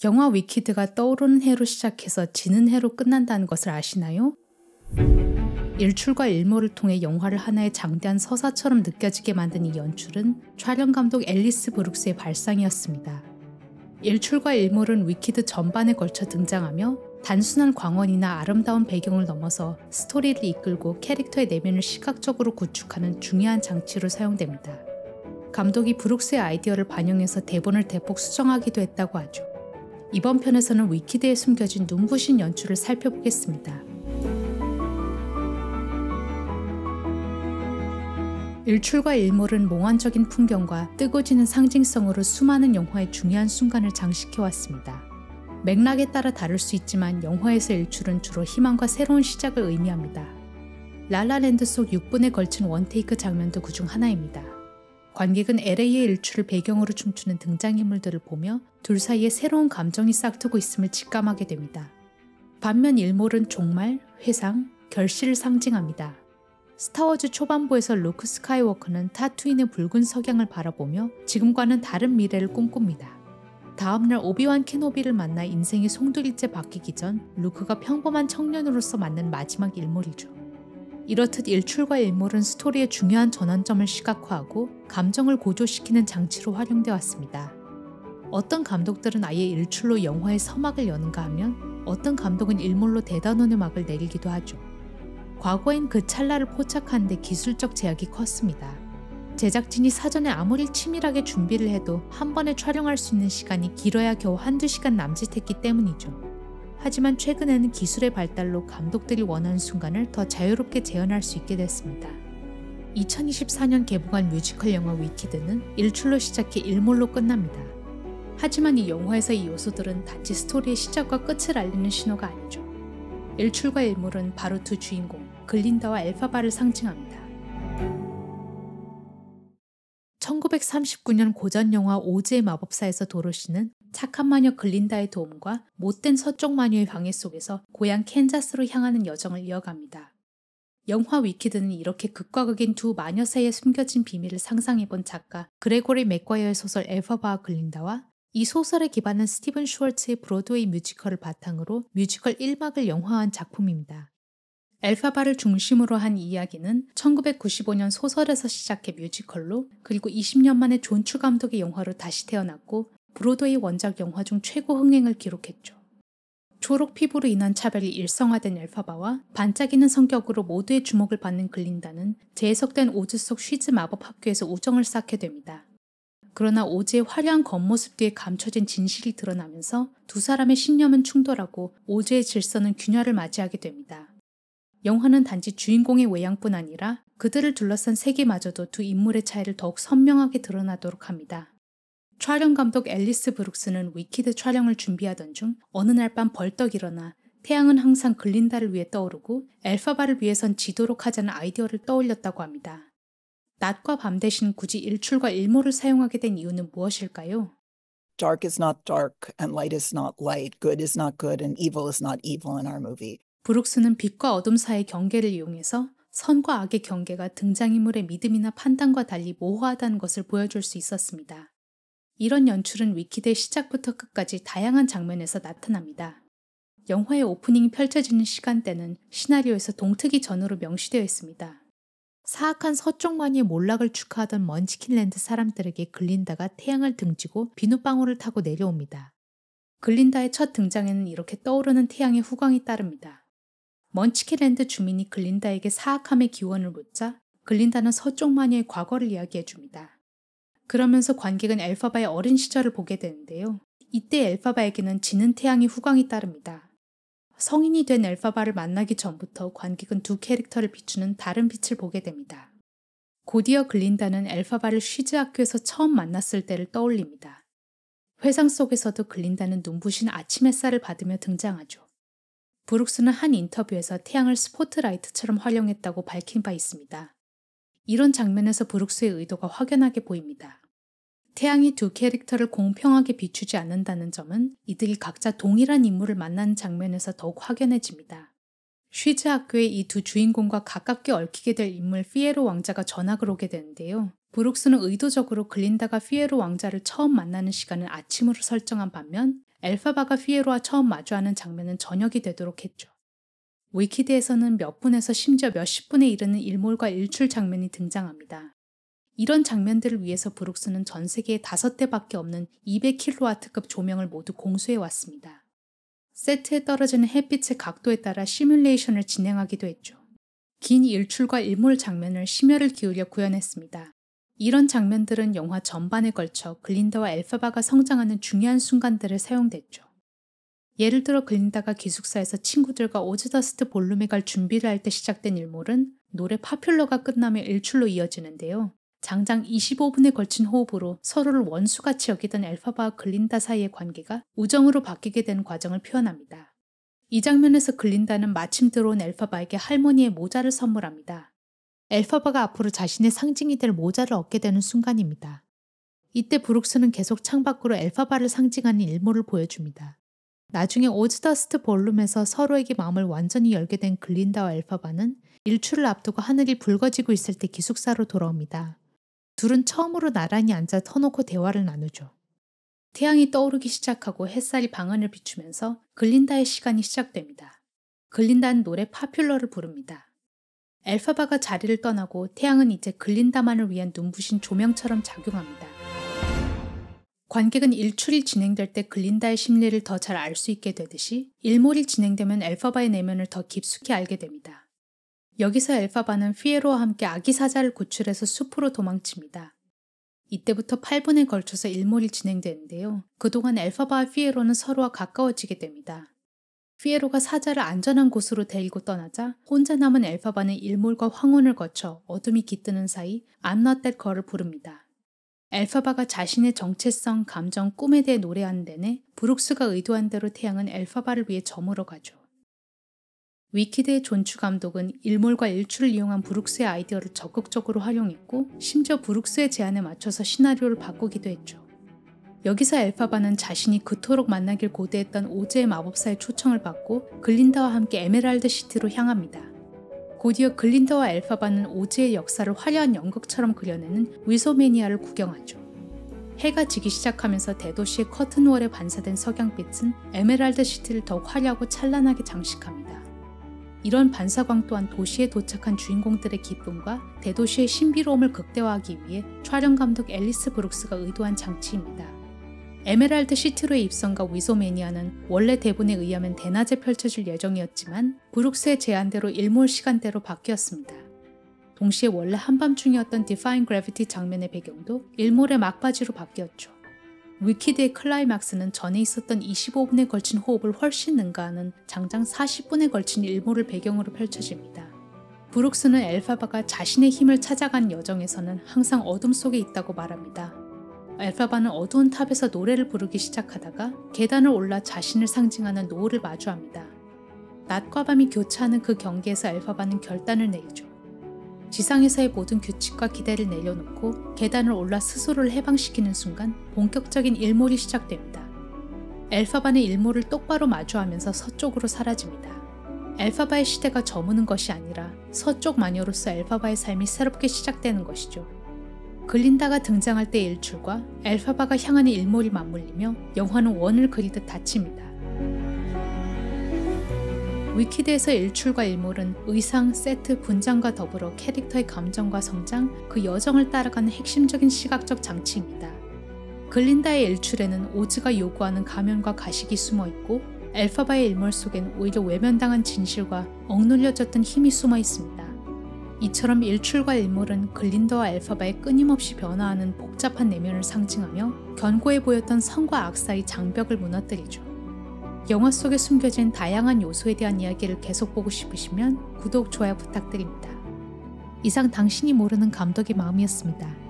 영화 위키드가 떠오르는 해로 시작해서 지는 해로 끝난다는 것을 아시나요? 일출과 일모를 통해 영화를 하나의 장대한 서사처럼 느껴지게 만든 이 연출은 촬영 감독 앨리스 브룩스의 발상이었습니다. 일출과 일몰은 위키드 전반에 걸쳐 등장하며 단순한 광원이나 아름다운 배경을 넘어서 스토리를 이끌고 캐릭터의 내면을 시각적으로 구축하는 중요한 장치로 사용됩니다. 감독이 브룩스의 아이디어를 반영해서 대본을 대폭 수정하기도 했다고 하죠. 이번 편에서는 위키드에 숨겨진 눈부신 연출을 살펴보겠습니다. 일출과 일몰은 몽환적인 풍경과 뜨고 지는 상징성으로 수많은 영화의 중요한 순간을 장식해왔습니다. 맥락에 따라 다를 수 있지만 영화에서 일출은 주로 희망과 새로운 시작을 의미합니다. 라라랜드 속 6분에 걸친 원테이크 장면도 그중 하나입니다. 관객은 LA의 일출을 배경으로 춤추는 등장인물들을 보며 둘 사이에 새로운 감정이 싹트고 있음을 직감하게 됩니다. 반면 일몰은 종말, 회상, 결실을 상징합니다. 스타워즈 초반부에서 루크 스카이워커는 타투인의 붉은 석양을 바라보며 지금과는 다른 미래를 꿈꿉니다. 다음날 오비완 케노비를 만나 인생이 송두리째 바뀌기 전 루크가 평범한 청년으로서 맞는 마지막 일몰이죠. 이렇듯 일출과 일몰은 스토리의 중요한 전환점을 시각화하고 감정을 고조시키는 장치로 활용되어 왔습니다. 어떤 감독들은 아예 일출로 영화의 서막을 여는가 하면 어떤 감독은 일몰로 대단원의 막을 내리기도 하죠. 과거엔 그 찰나를 포착하는 데 기술적 제약이 컸습니다. 제작진이 사전에 아무리 치밀하게 준비를 해도 한 번에 촬영할 수 있는 시간이 길어야 겨우 한두 시간 남짓했기 때문이죠. 하지만 최근에는 기술의 발달로 감독들이 원하는 순간을 더 자유롭게 재현할 수 있게 됐습니다. 2024년 개봉한 뮤지컬 영화 위키드는 일출로 시작해 일몰로 끝납니다. 하지만 이 영화에서의 요소들은 단지 스토리의 시작과 끝을 알리는 신호가 아니죠. 일출과 일몰은 바로 두 주인공, 글린다와 엘파바를 상징합니다. 1939년 고전 영화 오즈의 마법사에서 도로시는 착한 마녀 글린다의 도움과 못된 서쪽 마녀의 방해 속에서 고향 캔자스로 향하는 여정을 이어갑니다. 영화 위키드는 이렇게 극과 극인 두 마녀 사이에 숨겨진 비밀을 상상해본 작가 그레고리 맥과이어의 소설 엘파바와 글린다와 이 소설에 기반한 스티븐 슈월츠의 브로드웨이 뮤지컬을 바탕으로 뮤지컬 1막을 영화화한 작품입니다. 엘파바를 중심으로 한 이야기는 1995년 소설에서 시작해 뮤지컬로 그리고 20년 만에 존 추 감독의 영화로 다시 태어났고 브로드웨이 원작 영화 중 최고 흥행을 기록했죠. 초록 피부로 인한 차별이 일성화된 엘파바와 반짝이는 성격으로 모두의 주목을 받는 글린다는 재해석된 오즈 속 쉬즈 마법 학교에서 우정을 쌓게 됩니다. 그러나 오즈의 화려한 겉모습 뒤에 감춰진 진실이 드러나면서 두 사람의 신념은 충돌하고 오즈의 질서는 균열을 맞이하게 됩니다. 영화는 단지 주인공의 외양뿐 아니라 그들을 둘러싼 세계마저도 두 인물의 차이를 더욱 선명하게 드러나도록 합니다. 촬영 감독 앨리스 브룩스는 위키드 촬영을 준비하던 중 어느 날 밤 벌떡 일어나 태양은 항상 글린다를 위해 떠오르고 엘파바를 위해선 지도록 하자는 아이디어를 떠올렸다고 합니다. 낮과 밤 대신 굳이 일출과 일몰을 사용하게 된 이유는 무엇일까요? Dark is not dark and light is not light. Good is not good and evil is not evil in our movie. 브룩스는 빛과 어둠 사이의 경계를 이용해서 선과 악의 경계가 등장인물의 믿음이나 판단과 달리 모호하다는 것을 보여줄 수 있었습니다. 이런 연출은 위키드의 시작부터 끝까지 다양한 장면에서 나타납니다. 영화의 오프닝이 펼쳐지는 시간대는 시나리오에서 동트기 전으로 명시되어 있습니다. 사악한 서쪽 마녀의 몰락을 축하하던 먼치킨랜드 사람들에게 글린다가 태양을 등지고 비눗방울을 타고 내려옵니다. 글린다의 첫 등장에는 이렇게 떠오르는 태양의 후광이 따릅니다. 먼치킨랜드 주민이 글린다에게 사악함의 기원을 묻자 글린다는 서쪽 마녀의 과거를 이야기해줍니다. 그러면서 관객은 엘파바의 어린 시절을 보게 되는데요. 이때 엘파바에게는 지는 태양의 후광이 따릅니다. 성인이 된 엘파바를 만나기 전부터 관객은 두 캐릭터를 비추는 다른 빛을 보게 됩니다. 곧이어 글린다는 엘파바를 쉬즈 학교에서 처음 만났을 때를 떠올립니다. 회상 속에서도 글린다는 눈부신 아침 햇살을 받으며 등장하죠. 브룩스는 한 인터뷰에서 태양을 스포트라이트처럼 활용했다고 밝힌 바 있습니다. 이런 장면에서 브룩스의 의도가 확연하게 보입니다. 태양이 두 캐릭터를 공평하게 비추지 않는다는 점은 이들이 각자 동일한 인물을 만나는 장면에서 더욱 확연해집니다. 쉬즈 학교의 이 두 주인공과 가깝게 얽히게 될 인물 피에로 왕자가 전학을 오게 되는데요. 브룩스는 의도적으로 글린다가 피에로 왕자를 처음 만나는 시간을 아침으로 설정한 반면 엘파바가 피에로와 처음 마주하는 장면은 저녁이 되도록 했죠. 위키드에서는 몇 분에서 심지어 몇십 분에 이르는 일몰과 일출 장면이 등장합니다. 이런 장면들을 위해서 브룩스는 전 세계에 5대밖에 없는 200kW급 조명을 모두 공수해왔습니다. 세트에 떨어지는 햇빛의 각도에 따라 시뮬레이션을 진행하기도 했죠. 긴 일출과 일몰 장면을 심혈을 기울여 구현했습니다. 이런 장면들은 영화 전반에 걸쳐 글린다와 엘파바가 성장하는 중요한 순간들에 사용됐죠. 예를 들어 글린다가 기숙사에서 친구들과 오즈더스트 볼룸에 갈 준비를 할 때 시작된 일몰은 노래 파퓰러가 끝나며 일출로 이어지는데요. 장장 25분에 걸친 호흡으로 서로를 원수같이 여기던 엘파바와 글린다 사이의 관계가 우정으로 바뀌게 되는 과정을 표현합니다. 이 장면에서 글린다는 마침 들어온 엘파바에게 할머니의 모자를 선물합니다. 엘파바가 앞으로 자신의 상징이 될 모자를 얻게 되는 순간입니다. 이때 브룩스는 계속 창밖으로 엘파바를 상징하는 일몰을 보여줍니다. 나중에 오즈더스트 볼룸에서 서로에게 마음을 완전히 열게 된 글린다와 엘파바는 일출을 앞두고 하늘이 붉어지고 있을 때 기숙사로 돌아옵니다. 둘은 처음으로 나란히 앉아 터놓고 대화를 나누죠. 태양이 떠오르기 시작하고 햇살이 방안을 비추면서 글린다의 시간이 시작됩니다. 글린다는 노래 파퓰러를 부릅니다. 엘파바가 자리를 떠나고 태양은 이제 글린다만을 위한 눈부신 조명처럼 작용합니다. 관객은 일출이 진행될 때 글린다의 심리를 더 잘 알 수 있게 되듯이 일몰이 진행되면 엘파바의 내면을 더 깊숙이 알게 됩니다. 여기서 엘파바는 피에로와 함께 아기 사자를 구출해서 숲으로 도망칩니다. 이때부터 8분에 걸쳐서 일몰이 진행되는데요. 그동안 엘파바와 피에로는 서로와 가까워지게 됩니다. 피에로가 사자를 안전한 곳으로 데리고 떠나자 혼자 남은 엘파바는 일몰과 황혼을 거쳐 어둠이 깃드는 사이 I'm Not That Girl을 부릅니다. 엘파바가 자신의 정체성, 감정, 꿈에 대해 노래하는 내내 브룩스가 의도한 대로 태양은 엘파바를 위해 저물어 가죠. 위키드의 존추 감독은 일몰과 일출을 이용한 브룩스의 아이디어를 적극적으로 활용했고 심지어 브룩스의 제안에 맞춰서 시나리오를 바꾸기도 했죠. 여기서 엘파바는 자신이 그토록 만나길 고대했던 오즈의 마법사의 초청을 받고 글린다와 함께 에메랄드 시티로 향합니다. 곧이어 글린다와 엘파바는 오즈의 역사를 화려한 연극처럼 그려내는 위소매니아를 구경하죠. 해가 지기 시작하면서 대도시의 커튼월에 반사된 석양빛은 에메랄드 시티를 더욱 화려하고 찬란하게 장식합니다. 이런 반사광 또한 도시에 도착한 주인공들의 기쁨과 대도시의 신비로움을 극대화하기 위해 촬영 감독 앨리스 브룩스가 의도한 장치입니다. 에메랄드 시티로의 입성과 위소매니아는 원래 대본에 의하면 대낮에 펼쳐질 예정이었지만 브룩스의 제안대로 일몰 시간대로 바뀌었습니다. 동시에 원래 한밤중이었던 Defying Gravity 장면의 배경도 일몰의 막바지로 바뀌었죠. 위키드의 클라이막스는 전에 있었던 25분에 걸친 호흡을 훨씬 능가하는 장장 40분에 걸친 일몰을 배경으로 펼쳐집니다. 브룩스는 엘파바가 자신의 힘을 찾아가는 여정에서는 항상 어둠 속에 있다고 말합니다. 엘파바는 어두운 탑에서 노래를 부르기 시작하다가 계단을 올라 자신을 상징하는 노을을 마주합니다. 낮과 밤이 교차하는 그 경계에서 엘파바는 결단을 내리죠. 지상에서의 모든 규칙과 기대를 내려놓고 계단을 올라 스스로를 해방시키는 순간 본격적인 일몰이 시작됩니다. 엘파바는 일몰을 똑바로 마주하면서 서쪽으로 사라집니다. 엘파바의 시대가 저무는 것이 아니라 서쪽 마녀로서 엘파바의 삶이 새롭게 시작되는 것이죠. 글린다가 등장할 때의 일출과 엘파바가 향하는 일몰이 맞물리며 영화는 원을 그리듯 닫힙니다. 위키드에서 일출과 일몰은 의상, 세트, 분장과 더불어 캐릭터의 감정과 성장, 그 여정을 따라가는 핵심적인 시각적 장치입니다. 글린다의 일출에는 오즈가 요구하는 가면과 가식이 숨어있고 엘파바의 일몰 속엔 오히려 외면당한 진실과 억눌려졌던 힘이 숨어 있습니다. 이처럼 일출과 일몰은 글린다와 엘파바의 끊임없이 변화하는 복잡한 내면을 상징하며 견고해 보였던 선과 악 사이 장벽을 무너뜨리죠. 영화 속에 숨겨진 다양한 요소에 대한 이야기를 계속 보고 싶으시면 구독, 좋아요 부탁드립니다. 이상 당신이 모르는 감독의 마음이었습니다.